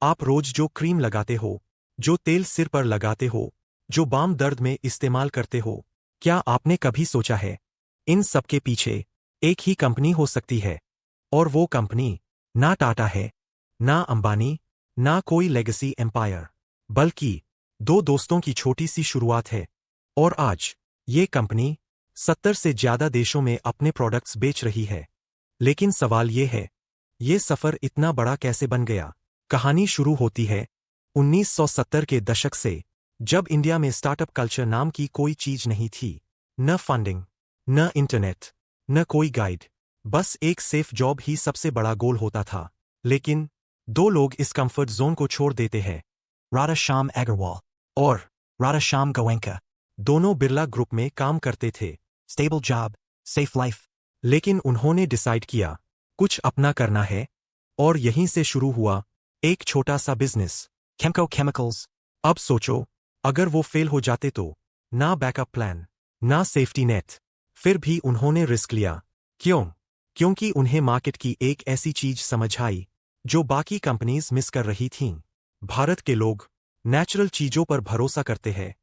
आप रोज जो क्रीम लगाते हो, जो तेल सिर पर लगाते हो, जो बाम दर्द में इस्तेमाल करते हो, क्या आपने कभी सोचा है इन सबके पीछे एक ही कंपनी हो सकती है? और वो कंपनी ना टाटा है, ना अंबानी, ना कोई लेगेसी एम्पायर, बल्कि दो दोस्तों की छोटी सी शुरुआत है। और आज ये कंपनी 70 से ज्यादा देशों में अपने प्रोडक्ट्स बेच रही है। लेकिन सवाल ये है, ये सफर इतना बड़ा कैसे बन गया? कहानी शुरू होती है 1970 के दशक से, जब इंडिया में स्टार्टअप कल्चर नाम की कोई चीज नहीं थी। न फंडिंग, न इंटरनेट, न कोई गाइड, बस एक सेफ जॉब ही सबसे बड़ा गोल होता था। लेकिन दो लोग इस कंफर्ट जोन को छोड़ देते हैं, Radhasham Agarwal, और Radhasham Goenka. दोनों बिरला ग्रुप में काम करते थे। Stable job, safe life. लेकिन उन्होंने डिसाइड किया कुछ अपना करना है, और यहीं से शुरू हुआ एक छोटा सा बिजनेस, Chemco Chemicals. अब सोचो, अगर वो फेल हो जाते तो? ना बैकअप प्लान, ना सेफ्टी नेट, फिर भी उन्होंने रिस्क लिया। क्यों? क्योंकि उन्हें मार्केट की एक ऐसी चीज समझ आई जो बाकी कंपनीज मिस कर रही थीं। भारत के लोग नेचुरल चीजों पर भरोसा करते हैं,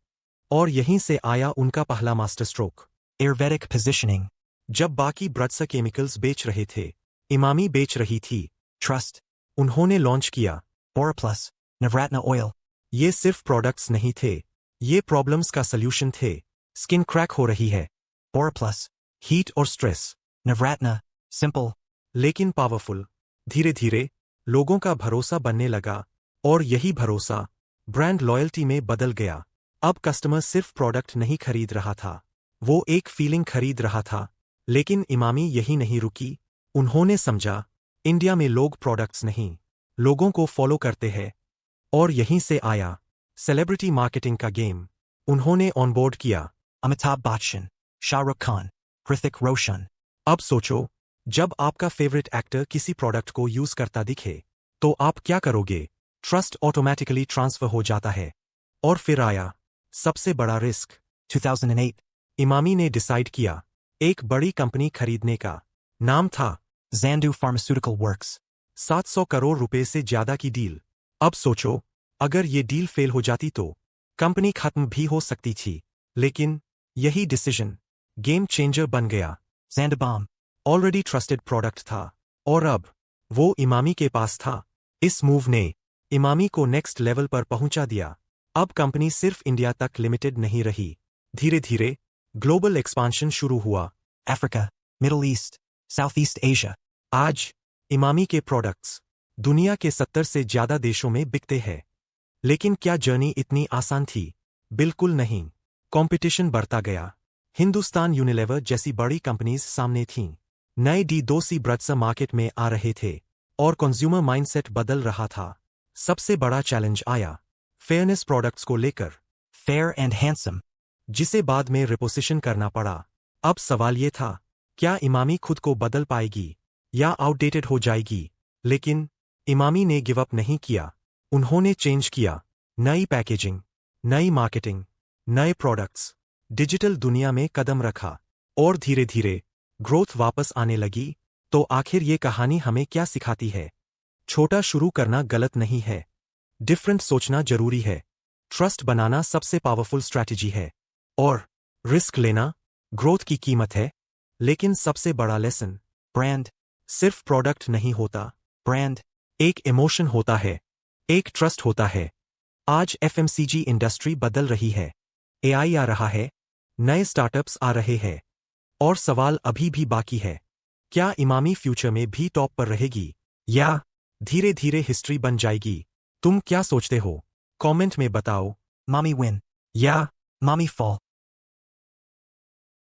और यहीं से आया उनका पहला मास्टर स्ट्रोक। Ayurvedic positioning. जब बाकी ब्रड्स केमिकल्स बेच रहे थे, इमामी बेच रही थी, Trust. उन्होंने लॉन्च किया। Oroplus. Navratna Oil. ये सिर्फ प्रोडक्ट्स नहीं थे, ये प्रॉब्लम्स का सल्यूशन थे। स्किन क्रैक हो रही है, Oroplus. हीट और स्ट्रेस, Navratna. Simple. लेकिन पावरफुल। धीरे धीरे लोगों का भरोसा बनने लगा, और यही भरोसा ब्रांड लॉयल्टी में बदल गया। अब कस्टमर सिर्फ प्रोडक्ट नहीं खरीद रहा था, वो एक फीलिंग खरीद रहा था। लेकिन इमामी यही नहीं रुकी। उन्होंने समझा, इंडिया में लोग प्रोडक्ट्स नहीं, लोगों को फॉलो करते हैं। और यहीं से आया सेलिब्रिटी मार्केटिंग का गेम। उन्होंने ऑनबोर्ड किया Amitabh Bachchan. Shah Rukh Khan. Hrithik Roshan. अब सोचो, जब आपका फेवरेट एक्टर किसी प्रोडक्ट को यूज करता दिखे, तो आप क्या करोगे? ट्रस्ट ऑटोमेटिकली ट्रांसफर हो जाता है। और फिर आया सबसे बड़ा रिस्क। 2008. इमामी ने डिसाइड किया एक बड़ी कंपनी खरीदने का। नाम था Zandu Pharmaceutical Works. 700 करोड़ रुपए से ज्यादा की डील। अब सोचो, अगर ये डील फेल हो जाती तो कंपनी खत्म भी हो सकती थी। लेकिन यही डिसीजन गेम चेंजर बन गया। Zandabomb. ऑलरेडी ट्रस्टेड प्रोडक्ट था, और अब वो इमामी के पास था। इस मूव ने इमामी को नेक्स्ट लेवल पर पहुंचा दिया। अब कंपनी सिर्फ इंडिया तक लिमिटेड नहीं रही, धीरे धीरे ग्लोबल एक्सपांशन शुरू हुआ। Africa. Middle East. Southeast Asia. आज इमामी के प्रोडक्ट्स दुनिया के 70 से ज्यादा देशों में बिकते हैं। लेकिन क्या जर्नी इतनी आसान थी? बिल्कुल नहीं। कंपटीशन बढ़ता गया। हिंदुस्तान यूनिलीवर जैसी बड़ी कंपनीज सामने थीं। नए D2C ब्रड्स मार्केट में आ रहे थे, और कंज्यूमर माइंडसेट बदल रहा था। सबसे बड़ा चैलेंज आया फेयरनेस प्रोडक्ट्स को लेकर, Fair and handsome. जिसे बाद में रिपोजिशन करना पड़ा। अब सवाल ये था, क्या इमामी खुद को बदल पाएगी या आउटडेटेड हो जाएगी? लेकिन इमामी ने गिव अप नहीं किया। उन्होंने चेंज किया, नई पैकेजिंग, नई मार्केटिंग, नए प्रोडक्ट्स, डिजिटल दुनिया में कदम रखा, और धीरे धीरे ग्रोथ वापस आने लगी। तो आखिर ये कहानी हमें क्या सिखाती है? छोटा शुरू करना गलत नहीं है, डिफरेंट सोचना जरूरी है, ट्रस्ट बनाना सबसे पावरफुल स्ट्रैटेजी है, और रिस्क लेना ग्रोथ की कीमत है। लेकिन सबसे बड़ा लेसन, Brand. सिर्फ प्रोडक्ट नहीं होता, Brand. एक इमोशन होता है, एक ट्रस्ट होता है। आज FMCG इंडस्ट्री बदल रही है, AI आ रहा है, नए स्टार्टअप्स आ रहे हैं, और सवाल अभी भी बाकी है, क्या इमामी फ्यूचर में भी टॉप पर रहेगी, या धीरे धीरे हिस्ट्री बन जाएगी? तुम क्या सोचते हो? कमेंट में बताओ। Mommy win. या Mommy fall.